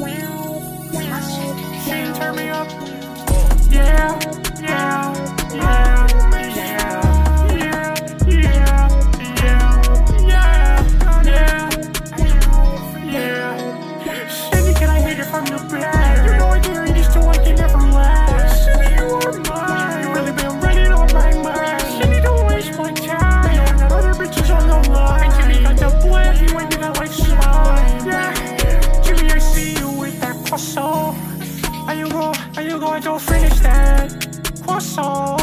She turn me up. Yeah, yeah, yeah, yeah, yeah, yeah, yeah, yeah. Cindy, can I hit it from the back? You know I carry this till I can never last. Cindy, you are mine. You really been running on my mind. Cindy, don't waste my time. You know I got other bitches on the line. Jimmy got the blend, you ain't got like slime. Yeah, Jimmy, I see you with that croissant. Are you going to finish that croissant?